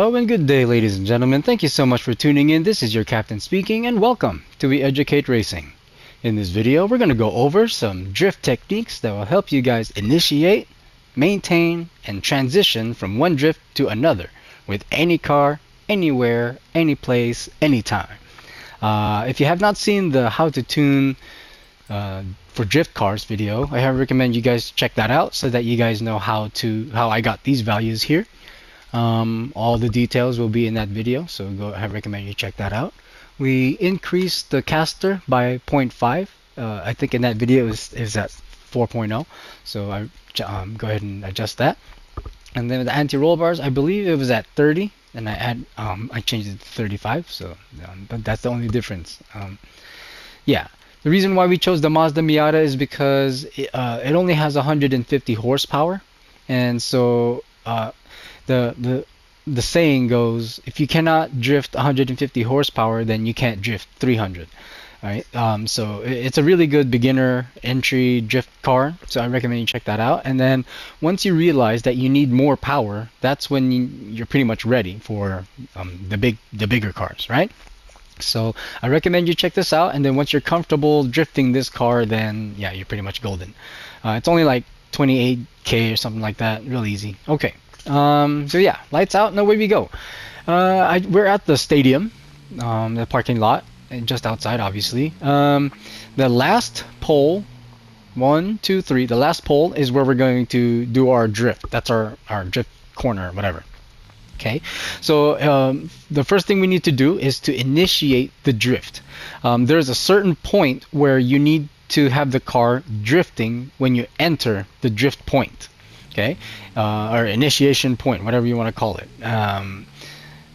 Oh, and good day, ladies and gentlemen. Thank you so much for tuning in. This is your captain speaking, and welcome to We Educate Racing. In this video, we're going to go over some drift techniques that will help you guys initiate, maintain, and transition from one drift to another with any car, anywhere, any place, anytime. If you have not seen the how to tune for drift cars video, I recommend you guys check that out so that you guys know how I got these values here. All the details will be in that video, so I recommend you check that out. We increased the caster by zero point 0.5. I think in that video is at 4.0, so I go ahead and adjust that. And then the anti-roll bars, I believe it was at 30, and I changed it to 35, so but that's the only difference. Yeah. The reason why we chose the Mazda Miata is because it only has 150 horsepower, and so the saying goes, if you cannot drift 150 horsepower, then you can't drift 300. All right. So it's a really good beginner entry drift car. So I recommend you check that out. And then once you realize that you need more power, that's when you're pretty much ready for the bigger cars, right? So I recommend you check this out. And then once you're comfortable drifting this car, then yeah, you're pretty much golden. It's only like 28K or something like that. Real easy. Okay. So yeah, lights out and away we go. We're at the stadium, the parking lot, and just outside, obviously. The last pole, 1, 2, 3. The last pole is where we're going to do our drift. That's our drift corner, or whatever. Okay, so the first thing we need to do is to initiate the drift. There's a certain point where you need to have the car drifting when you enter the drift point. Okay, or initiation point, whatever you want to call it.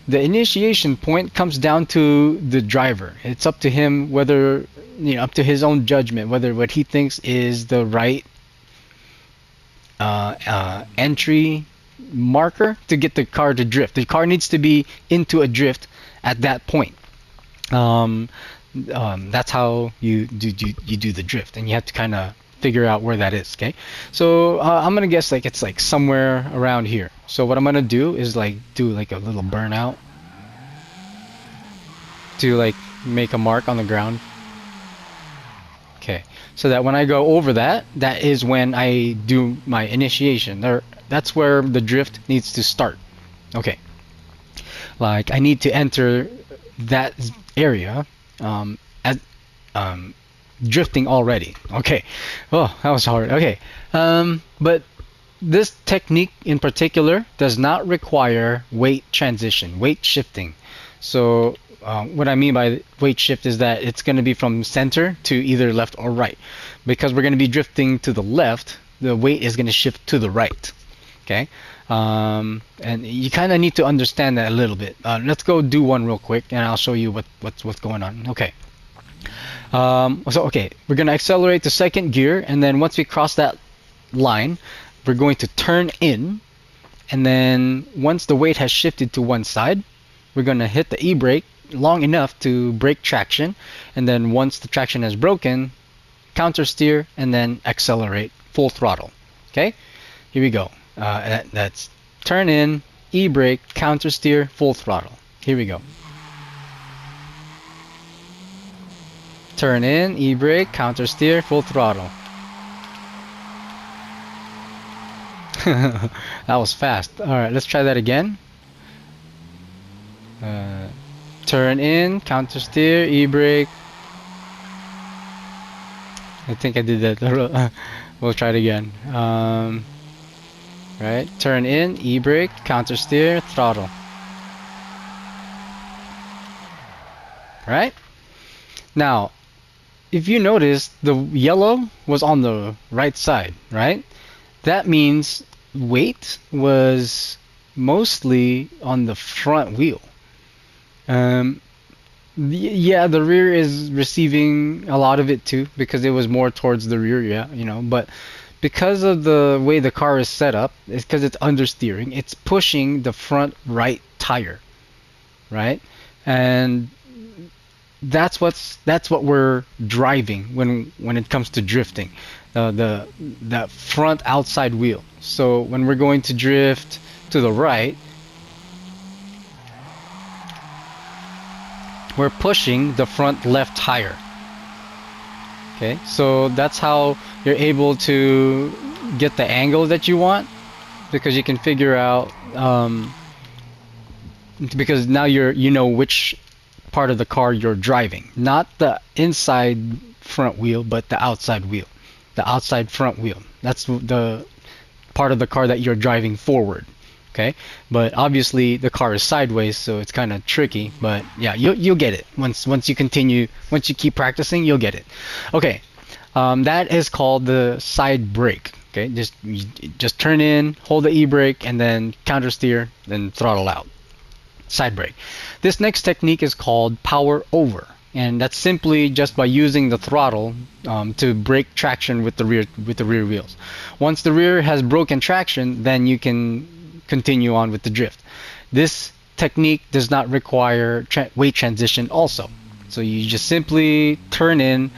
The initiation point comes down to the driver. It's up to him whether, up to his own judgment, whether what he thinks is the right entry marker to get the car to drift. The car needs to be into a drift at that point. That's how you do the drift, and you have to kind of figure out where that is. Okay, so I'm gonna guess like it's like somewhere around here. So what I'm gonna do is like do like a little burnout to like make a mark on the ground. Okay, so that when I go over that, that is when I do my initiation. That's where the drift needs to start. Okay, like I need to enter that area as drifting already. Okay. Oh, that was hard. Okay. But this technique in particular does not require weight transition, weight shifting. So what I mean by weight shift is that it's going to be from center to either left or right. Because we're going to be drifting to the left, the weight is going to shift to the right. Okay. And you kind of need to understand that a little bit. Let's go do one real quick, and I'll show you what's going on. Okay. Okay, we're going to accelerate to second gear, and then once we cross that line, we're going to turn in, and then once the weight has shifted to one side, we're going to hit the e-brake long enough to break traction, and then once the traction has broken, counter steer, and then accelerate full throttle. Okay, here we go. That's turn in, e-brake, counter steer, full throttle. Here we go. Turn in, e-brake, counter steer, full throttle. That was fast. Alright, let's try that again. Turn in, counter steer, e-brake. I think I did that. We'll try it again. Right, turn in, e-brake, counter steer, throttle. Right? Now, if you notice, the yellow was on the right side, right? That means weight was mostly on the front wheel. Yeah, the rear is receiving a lot of it too because it was more towards the rear, yeah, but because of the way the car is set up, it's because it's understeering, it's pushing the front right tire, right? And that's what we're driving when it comes to drifting, that front outside wheel. So when we're going to drift to the right, we're pushing the front left tire. Okay, so that's how you're able to get the angle that you want, because you can figure out because now you know which part of the car you're driving, not the inside front wheel, but the outside wheel, the outside front wheel. That's the part of the car that you're driving forward. Okay, but obviously the car is sideways, so it's kind of tricky. But yeah, you'll get it once you continue, once you keep practicing, you'll get it. Okay, that is called the side brake. Okay, just turn in, hold the e-brake, and then counter steer, then throttle out. Side brake. This next technique is called power over, and that's simply just by using the throttle to break traction with the rear wheels. Once the rear has broken traction, then you can continue on with the drift. This technique does not require weight transition also. So you just simply turn in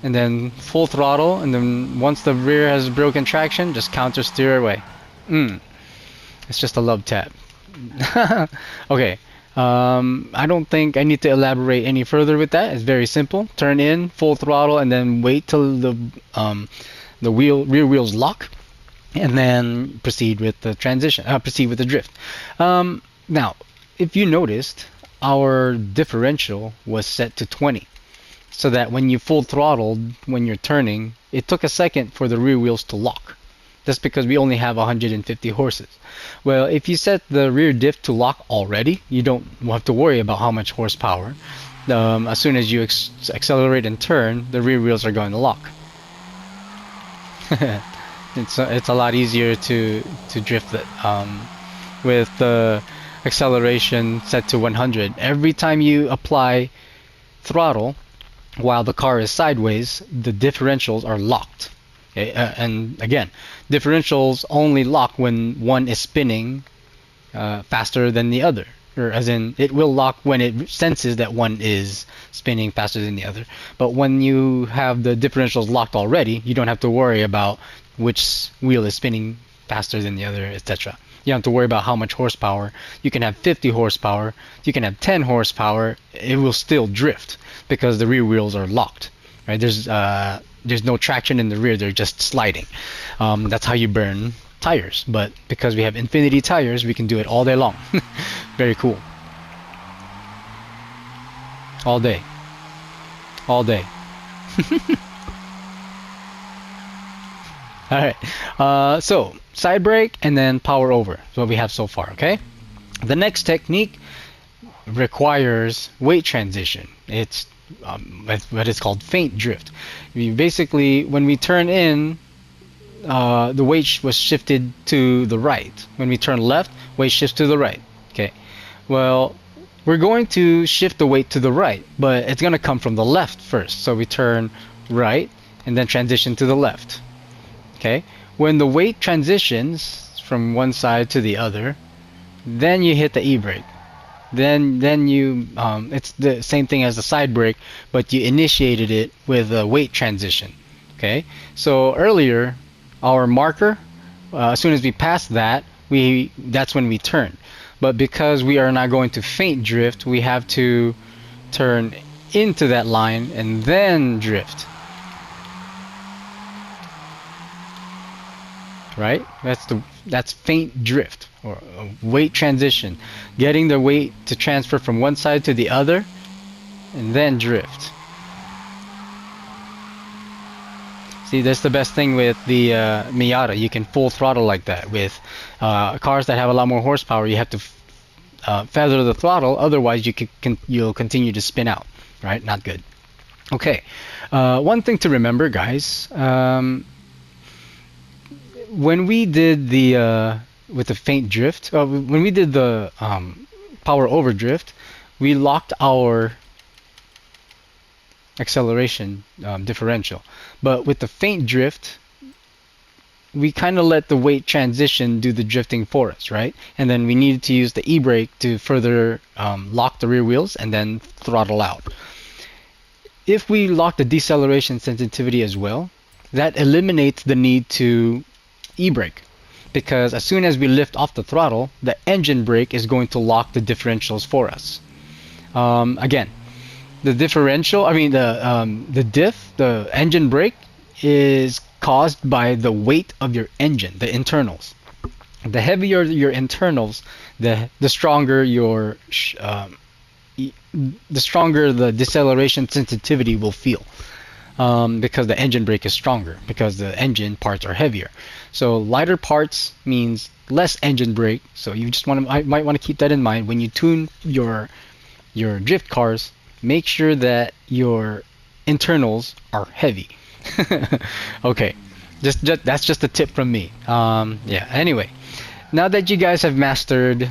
and then full throttle, and then once the rear has broken traction, just counter steer away. It's just a love tap. Okay, I don't think I need to elaborate any further with that. It's very simple. Turn in, full throttle, and then wait till the rear wheels lock, and then proceed with the transition. Proceed with the drift. Now, if you noticed, our differential was set to 20, so that when you full throttled, when you're turning, it took a second for the rear wheels to lock. That's because we only have 150 horses. Well, if you set the rear diff to lock already, you don't have to worry about how much horsepower. As soon as you accelerate and turn, the rear wheels are going to lock. It's a lot easier to drift it with the acceleration set to 100. Every time you apply throttle while the car is sideways, the differentials are locked. Okay, and again, differentials only lock when one is spinning faster than the other, or as in it will lock when it senses that one is spinning faster than the other. But when you have the differentials locked already, you don't have to worry about which wheel is spinning faster than the other, etc. You don't have to worry about how much horsepower. You can have 50 horsepower, you can have 10 horsepower, it will still drift because the rear wheels are locked. Right? There's no traction in the rear, they're just sliding. That's how you burn tires, but because we have infinity tires, we can do it all day long. Very cool. All day. All day. Alright, so side brake and then power over is what we have so far, okay? The next technique requires weight transition. It's what is called feint drift. Basically, when we turn in, the weight was shifted to the right. When we turn left, weight shifts to the right. Okay. Well, we're going to shift the weight to the right, but it's going to come from the left first. So we turn right and then transition to the left. Okay. When the weight transitions from one side to the other, then you hit the e-brake. Then you it's the same thing as the side brake, but you initiated it with a weight transition. Okay, so earlier our marker, as soon as we pass that, that's when we turn. But because we are not going to feint drift, we have to turn into that line and then drift. Right? That's feint drift, or weight transition, getting the weight to transfer from one side to the other and then drift. See, that's the best thing with the Miata. You can full throttle like that. With cars that have a lot more horsepower, you have to feather the throttle, otherwise you'll continue to spin out. Right? Not good. Okay, one thing to remember, guys, when we did the with the feint drift, when we did the power over drift, we locked our acceleration differential. But with the feint drift, we kind of let the weight transition do the drifting for us, right? And then we needed to use the e-brake to further lock the rear wheels and then throttle out. If we lock the deceleration sensitivity as well, that eliminates the need to e-brake, because as soon as we lift off the throttle, the engine brake is going to lock the differentials for us. Again, the differential, I mean the diff, the engine brake is caused by the weight of your engine, the internals. The heavier your internals, the stronger your the stronger the deceleration sensitivity will feel. Because the engine brake is stronger, because the engine parts are heavier. So lighter parts means less engine brake. So you just might want to keep that in mind when you tune your drift cars. Make sure that your internals are heavy. Okay, just that's just a tip from me. Yeah. Anyway, now that you guys have mastered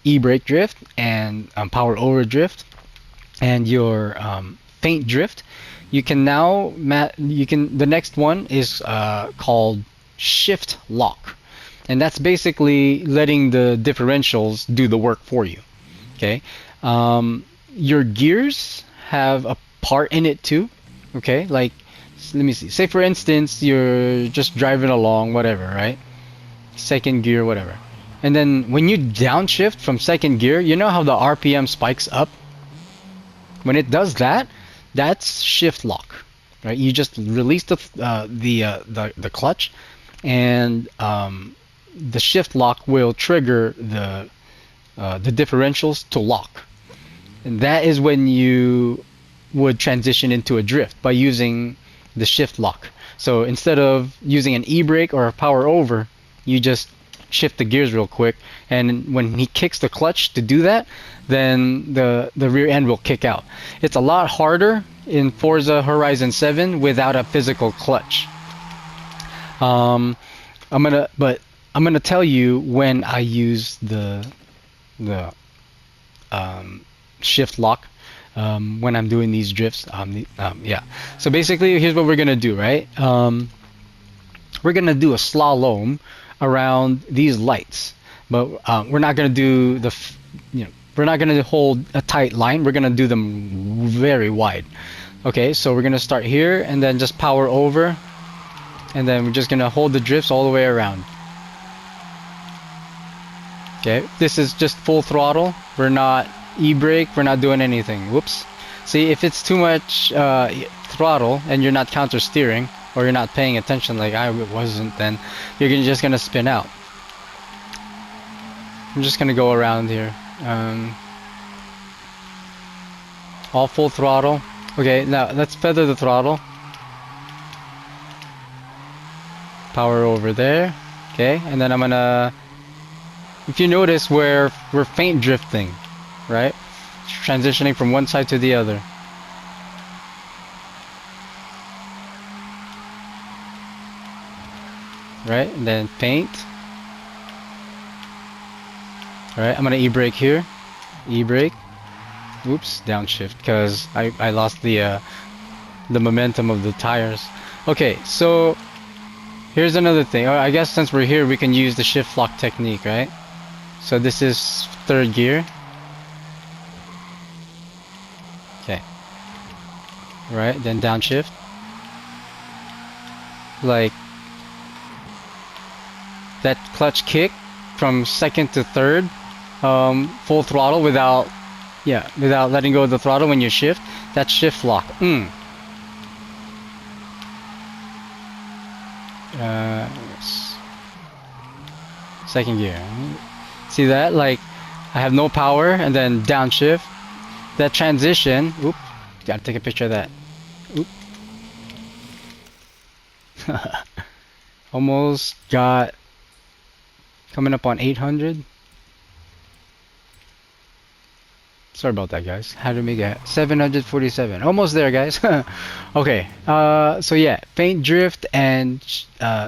e-brake drift and power over drift and your feint drift, you can now the next one is called shift lock, and that's basically letting the differentials do the work for you. Okay, your gears have a part in it too. Okay, like let me see. Say for instance, you're just driving along, whatever, right? Second gear, whatever. And then when you downshift from second gear, you know how the RPM spikes up? When it does that, that's shift lock, right? You just release the clutch, and the shift lock will trigger the differentials to lock, and that is when you would transition into a drift by using the shift lock. So instead of using an e-brake or a power over, you just shift the gears real quick, and when he kicks the clutch to do that, then the rear end will kick out. It's a lot harder in Forza Horizon 7 without a physical clutch. I'm gonna tell you when I use the shift lock when I'm doing these drifts. Yeah. So basically, here's what we're gonna do, right? We're gonna do a slalom around these lights, but we're not gonna do we're not gonna hold a tight line. We're gonna do them very wide. Okay, so we're gonna start here and then just power over, and then we're just gonna hold the drifts all the way around. Okay, this is just full throttle. We're not e-brake. We're not doing anything. Whoops. See, if it's too much throttle and you're not counter steering, or you're not paying attention like I wasn't, then you're just gonna spin out. I'm just gonna go around here. All full throttle. Okay, now let's feather the throttle. Power over there. Okay, and then I'm gonna, if you notice, we're feint drifting, right? Transitioning from one side to the other. Right, and then feint. Alright, I'm gonna e-brake here. E-brake. Oops, downshift, because I lost the momentum of the tires. Okay, so here's another thing. I guess since we're here, we can use the shift lock technique, right? So this is third gear. Okay. Right, then downshift. Like that clutch kick from second to third, full throttle without letting go of the throttle when you shift. That's shift lock. Second gear. See that? Like I have no power and then downshift. That transition. Oop. Gotta take a picture of that. Oop. Almost got coming up on 800. Sorry about that, guys. How to make it 747. Almost there, guys. Okay. So yeah, feint drift and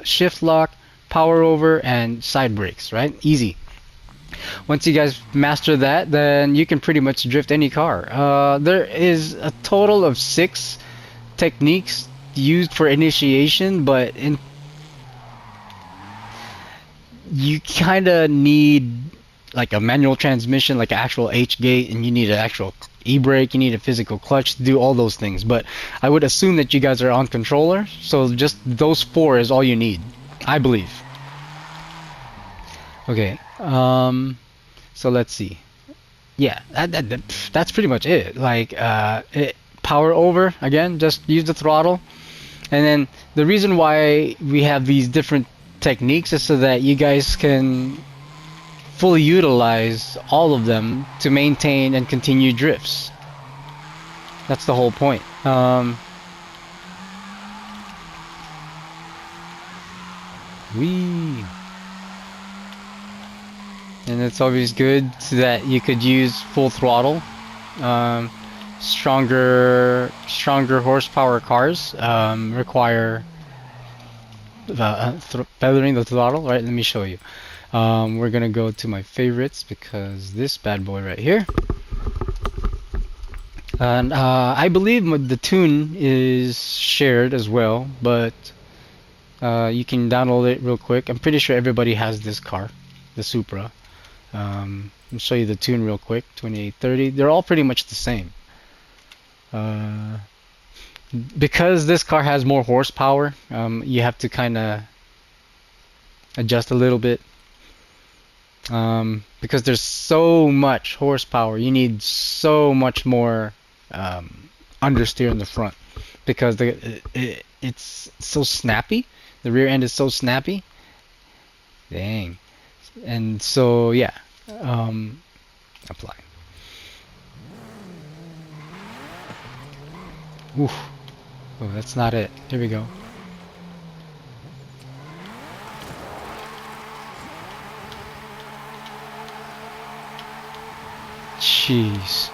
shift lock, power over, and side brakes. Right? Easy. Once you guys master that, then you can pretty much drift any car. There is a total of 6 techniques used for initiation, but you kind of need like a manual transmission, like an actual H-gate, and you need an actual e-brake, you need a physical clutch to do all those things. But I would assume that you guys are on controller, so just those 4 is all you need, I believe. Okay, so let's see. yeah, that's pretty much it. Like power over again, just use the throttle. And then the reason why we have these different techniques is so that you guys can fully utilize all of them to maintain and continue drifts. That's the whole point. Wee. And it's always good so that you could use full throttle. Um, stronger horsepower cars require feathering the throttle. Right, let me show you. We're gonna go to my favorites because this bad boy right here. And I believe the tune is shared as well, but you can download it real quick. I'm pretty sure everybody has this car, the Supra. I'll show you the tune real quick. 2830. They're all pretty much the same. Because this car has more horsepower, you have to kind of adjust a little bit. Because there's so much horsepower, you need so much more understeer in the front because it's so snappy. The rear end is so snappy. Dang. And so yeah, apply. Oof. Oh, that's not it. Here we go. Jeez.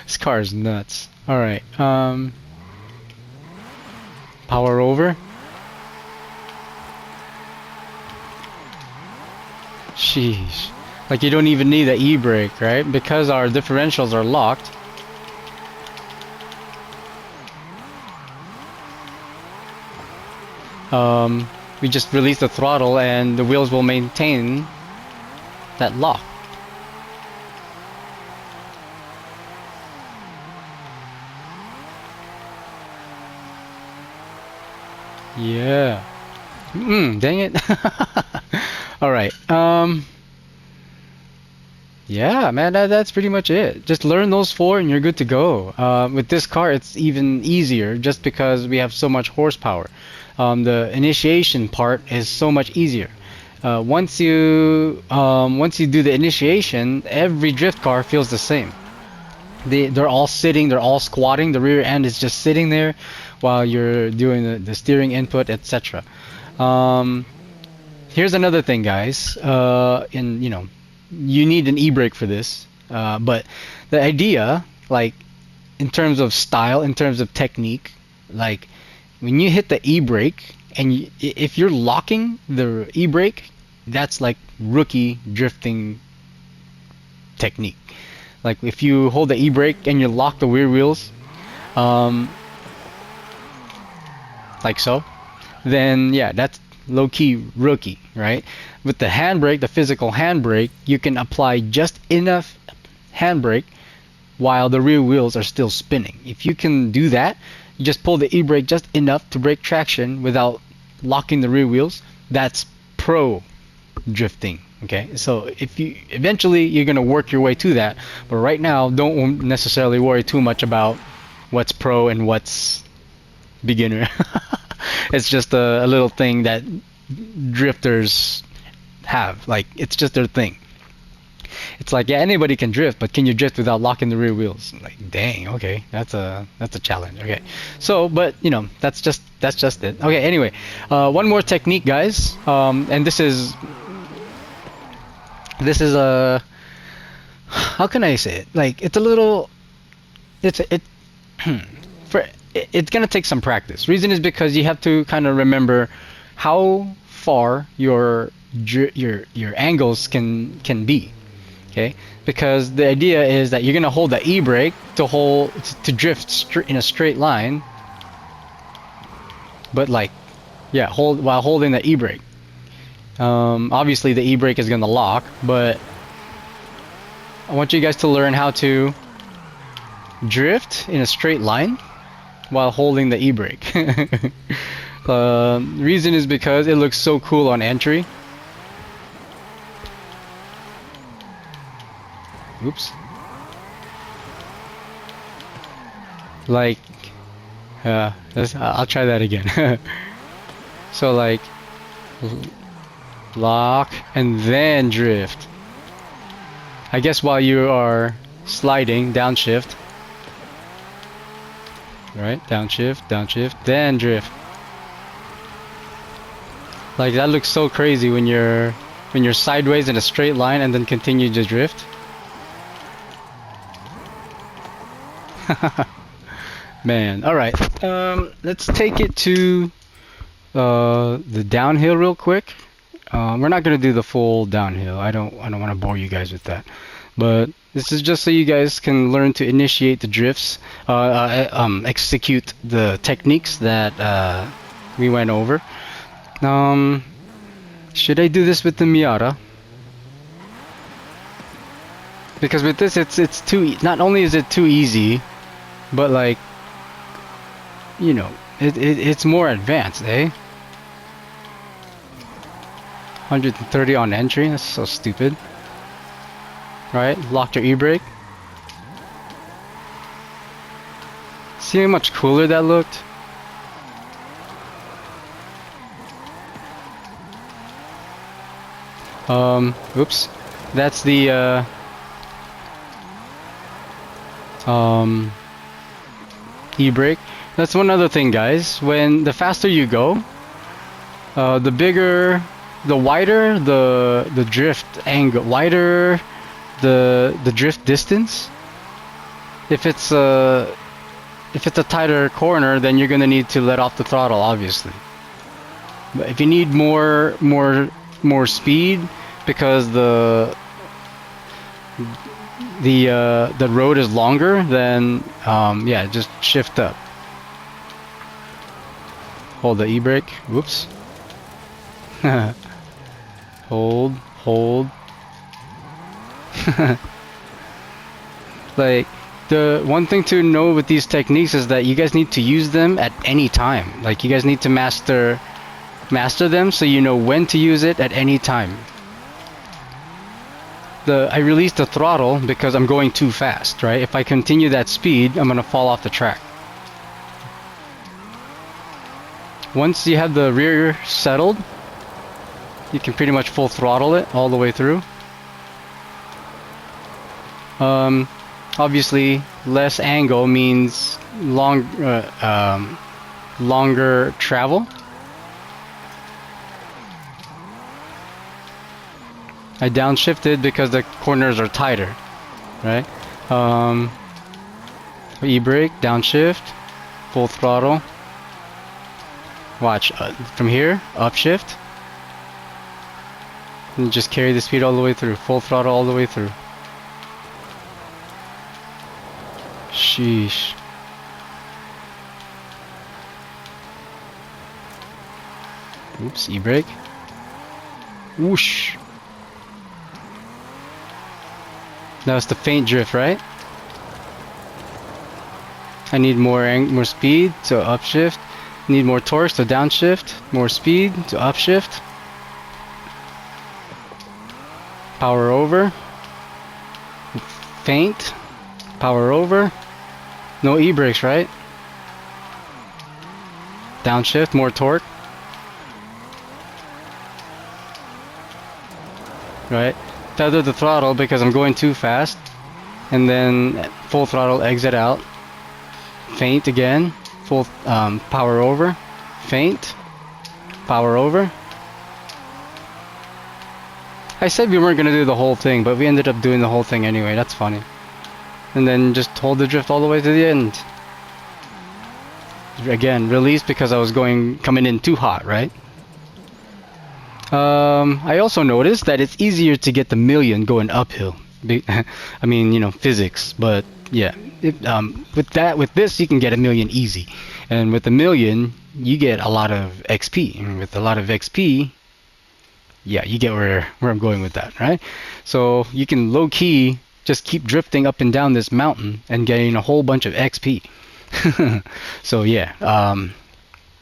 This car is nuts. Alright, power over. Jeez. Like you don't even need the e-brake, right? Because our differentials are locked. We just release the throttle and the wheels will maintain that lock. Yeah. Dang it. Alright. Yeah, man, that's pretty much it. Just learn those four and you're good to go. With this car, it's even easier just because we have so much horsepower. The initiation part is so much easier. Once you do the initiation, every drift car feels the same. They're all sitting, they're all squatting. The rear end is just sitting there while you're doing the steering input, etc. Here's another thing, guys. You need an e-brake for this. But the idea, like in terms of style, in terms of technique, like when you hit the e-brake and if you're locking the e-brake, that's like rookie drifting technique. Like if you hold the e-brake and you lock the rear wheels, like so, then yeah, that's low-key rookie, right? With the handbrake, the physical handbrake, you can apply just enough handbrake while the rear wheels are still spinning. If you can do that, you just pull the e-brake just enough to break traction without locking the rear wheels. That's pro drifting. Okay, so if you eventually you're gonna work your way to that, but right now don't necessarily worry too much about what's pro and what's beginner. It's just a little thing that drifters have. Like it's just their thing. It's like, yeah, anybody can drift, but can you drift without locking the rear wheels? Like, dang, okay, that's a challenge. Okay, so but you know that's just it. Okay, anyway, one more technique, guys, and this is a, how can I say it? Like it's a little, it's gonna take some practice. Reason is because you have to kind of remember how far your angles can be. Okay, because the idea is that you're gonna hold the e-brake to drift in a straight line, but like, yeah, while holding the e-brake. Obviously the e-brake is gonna lock, but I want you guys to learn how to drift in a straight line while holding the e-brake. Reason is because it looks so cool on entry. Oops. Like, I'll try that again. So like, lock and then drift. I guess while you are sliding, downshift. Right, downshift, then drift. Like that looks so crazy when you're sideways in a straight line and then continue to drift. Man, all right. Let's take it to the downhill real quick. We're not gonna do the full downhill. I don't want to bore you guys with that. But this is just so you guys can learn to initiate the drifts, execute the techniques that we went over. Should I do this with the Miata? Because with this, it's too. Not only is it too easy, but like, you know, it's more advanced, eh? 130 on entry. That's so stupid. Right, locked your e-brake. See how much cooler that looked? Oops. That's the e-brake. That's one other thing, guys. When the faster you go, the wider the drift angle, wider the drift distance. If it's a tighter corner, then you're gonna need to let off the throttle, obviously. But if you need more speed because the road is longer, then yeah, just shift up. Hold the e-brake. Whoops. Hold. Like, the one thing to know with these techniques is that you guys need to use them at any time. Like, you guys need to master them so you know when to use it at any time. I released the throttle because I'm going too fast, right? If I continue that speed, I'm gonna fall off the track. Once you have the rear settled, you can pretty much full throttle it all the way through. Obviously, less angle means longer travel. I downshifted because the corners are tighter, right? E-brake, downshift, full throttle. Watch, from here, upshift. And just carry the speed all the way through, full throttle all the way through. Sheesh. Oops, e-brake. Whoosh. That was the Feint drift, right? I need more speed, so upshift. Need more torque, so downshift. More speed, so upshift. Power over. Feint. Power over. No e-brakes, right? Downshift, more torque. Right? Tether the throttle because I'm going too fast. And then full throttle, exit out. Feint again. Full power over. Feint. Power over. I said we weren't going to do the whole thing, but we ended up doing the whole thing anyway. That's funny. And then just hold the drift all the way to the end. Again, release because I was coming in too hot, right? I also noticed that it's easier to get the million going uphill. I mean, you know, physics, but yeah. With this, you can get a million easy. And with a million, you get a lot of XP. And with a lot of XP, yeah, you get where I'm going with that, right? So you can low-key just keep drifting up and down this mountain and getting a whole bunch of XP. So yeah,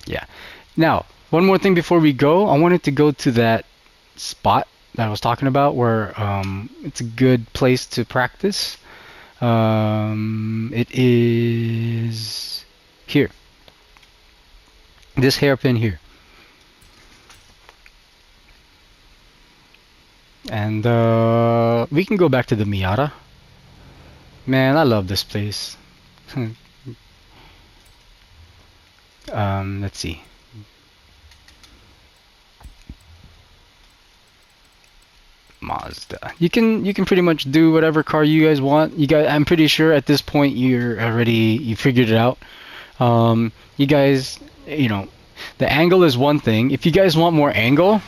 yeah. Now, one more thing before we go. I wanted to go to that spot that I was talking about, where it's a good place to practice. It is here, this hairpin here, and we can go back to the Miata. Man, I love this place. Let's see. Mazda. You can pretty much do whatever car you guys want. You guys, I'm pretty sure at this point you figured it out. You guys, the angle is one thing. If you guys want more angle,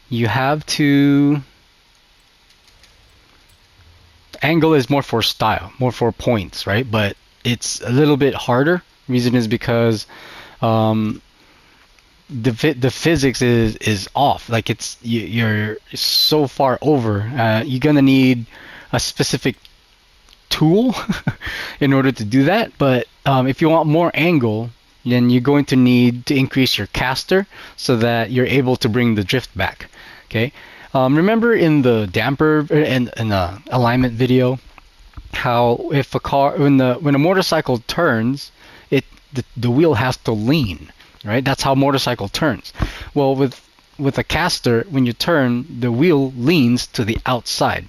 you have to. Angle is more for style, more for points, right? But it's a little bit harder. Reason is because the physics is off. Like you're so far over. You're gonna need a specific tool in order to do that. But if you want more angle, then you're going to need to increase your caster so that you're able to bring the drift back. Okay. Remember in the damper in the alignment video, how if a car when a motorcycle turns, the wheel has to lean, right? That's how motorcycle turns. Well, with a caster, when you turn, the wheel leans to the outside,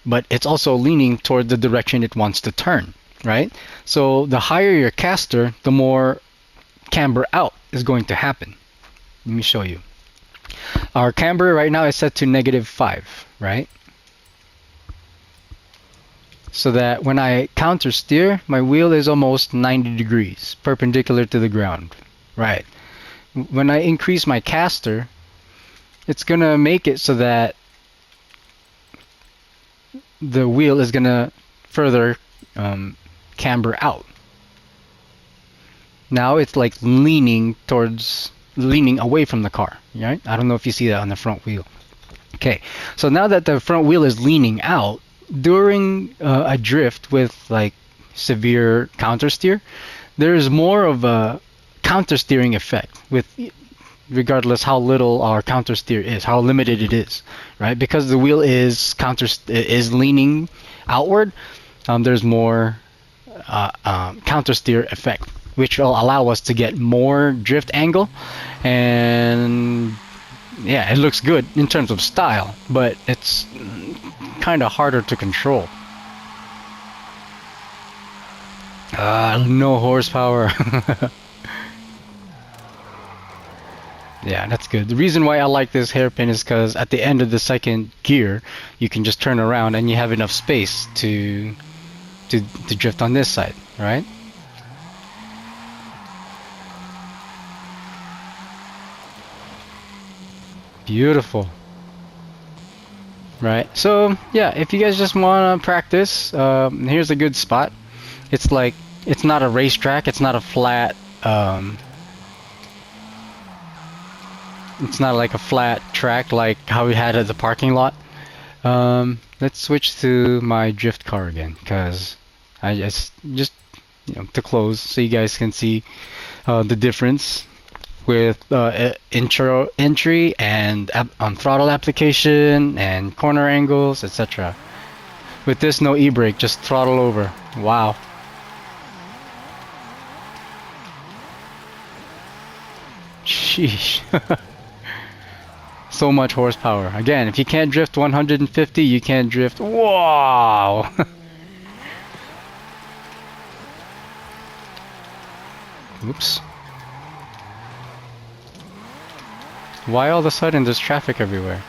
but it's also leaning toward the direction it wants to turn, right? So the higher your caster, the more camber out is going to happen. Let me show you. Our camber right now is set to -5, right? So that when I counter steer, my wheel is almost 90 degrees, perpendicular to the ground, right? When I increase my caster, it's gonna make it so that the wheel is gonna further camber out. Now it's like leaning away from the car, right? I don't know if you see that on the front wheel. Okay, so now that the front wheel is leaning out, during a drift with like severe counter steer, there's more of a counter steering effect with regardless how little our counter steer is, how limited it is, right? Because the wheel is leaning outward, there's more counter steer effect, which will allow us to get more drift angle, and yeah, it looks good in terms of style, but it's kind of harder to control. No horsepower. Yeah, that's good. The reason why I like this hairpin is because at the end of the second gear, you can just turn around and you have enough space to drift on this side, right? Beautiful. Right. So yeah, if you guys just want to practice, here's a good spot. It's not a racetrack. It's not a flat. It's not like a flat track like how we had at the parking lot. Let's switch to my drift car again, because I just to close so you guys can see the difference with entry and on throttle application and corner angles, etc. With this, no e-brake, just throttle over. Wow. Sheesh. So much horsepower. Again, if you can't drift 150, you can't drift. Wow. Oops. Why all of a sudden there's traffic everywhere?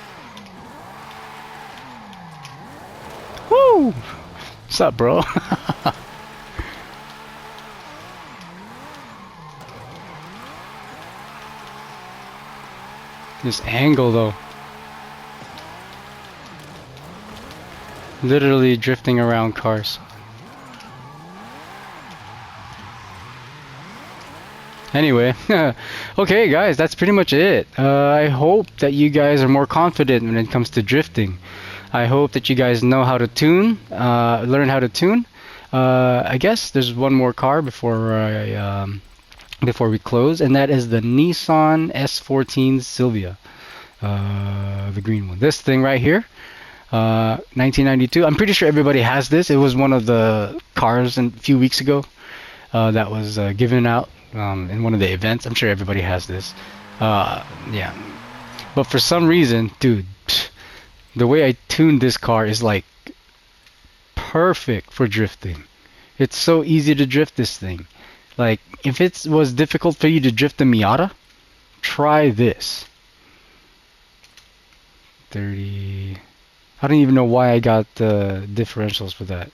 Woo! What's up, bro? This angle, though. Literally drifting around cars. Anyway, okay guys, that's pretty much it. I hope that you guys are more confident when it comes to drifting. I hope that you guys know how to tune, learn how to tune. I guess there's one more car before we close, and that is the Nissan S14 Silvia. The green one. This thing right here. 1992. I'm pretty sure everybody has this. It was one of the cars a few weeks ago that was given out in one of the events. I'm sure everybody has this. Yeah. But for some reason, dude, the way I tuned this car is like perfect for drifting. It's so easy to drift this thing. Like, if it was difficult for you to drift the Miata, try this. 30. I don't even know why I got the differentials for that.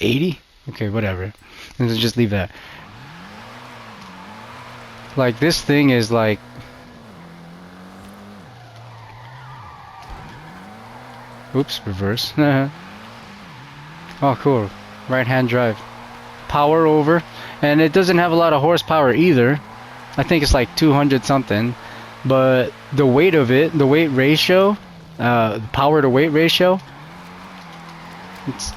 80? Okay, whatever. Let's just leave that. Like, this thing is like... Oops, reverse. Oh, cool. Right-hand drive. Power over. And it doesn't have a lot of horsepower either. I think it's like 200 something. But the weight of it, the weight ratio, power to weight ratio, it's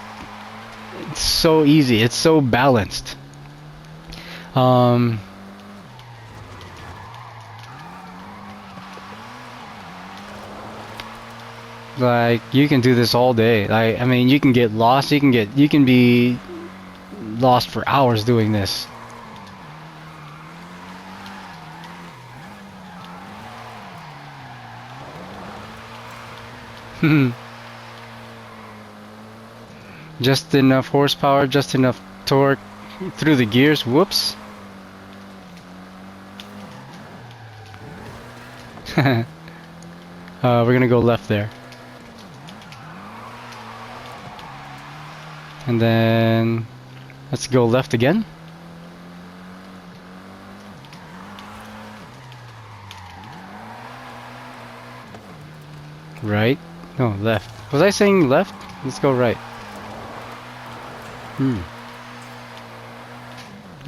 so easy. It's so balanced. Like, you can do this all day. Like, I mean, you can get lost. You can be lost for hours doing this. Just enough horsepower, just enough torque through the gears. Whoops. We're gonna go left there. And then let's go left again. Right? No, left. Was I saying left? Let's go right.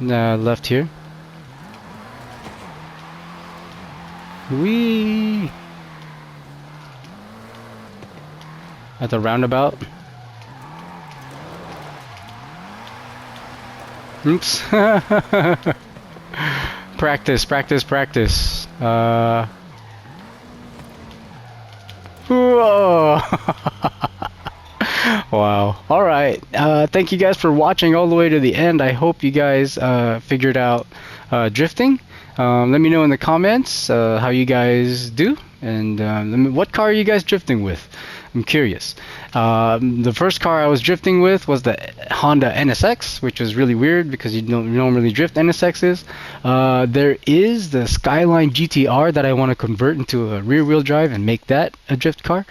Left here. Whee! At the roundabout. Oops. Practice, practice, practice. Whoa! Wow. All right. Thank you guys for watching all the way to the end. I hope you guys figured out drifting. Let me know in the comments how you guys do, and what car are you guys drifting with? I'm curious. The first car I was drifting with was the Honda NSX, which was really weird because you don't normally drift NSXs. There is the Skyline GTR that I want to convert into a rear-wheel drive and make that a drift car.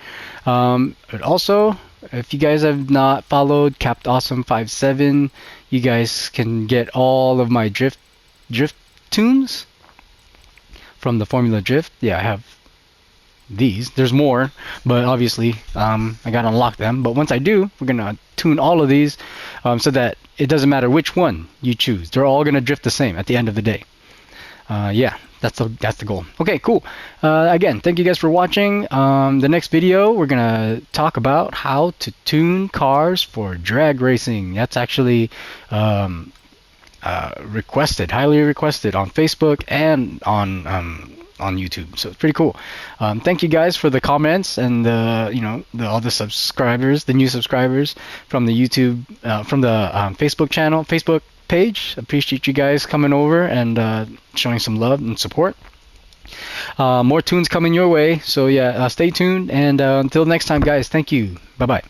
But also, if you guys have not followed Capped Awesome 57, you guys can get all of my drift tunes from the Formula Drift. Yeah, I have these. There's more, but obviously I gotta unlock them. But once I do, we're gonna tune all of these so that it doesn't matter which one you choose. They're all gonna drift the same at the end of the day. Yeah, that's the goal. Okay, cool. Again, thank you guys for watching. The next video, we're gonna talk about how to tune cars for drag racing. That's actually requested, highly requested on Facebook and on YouTube, so it's pretty cool. Thank you guys for the comments and all the subscribers, the new subscribers from the YouTube, from the Facebook page. Appreciate you guys coming over and showing some love and support. More tunes coming your way, so yeah, stay tuned, and until next time, guys, thank you. Bye bye.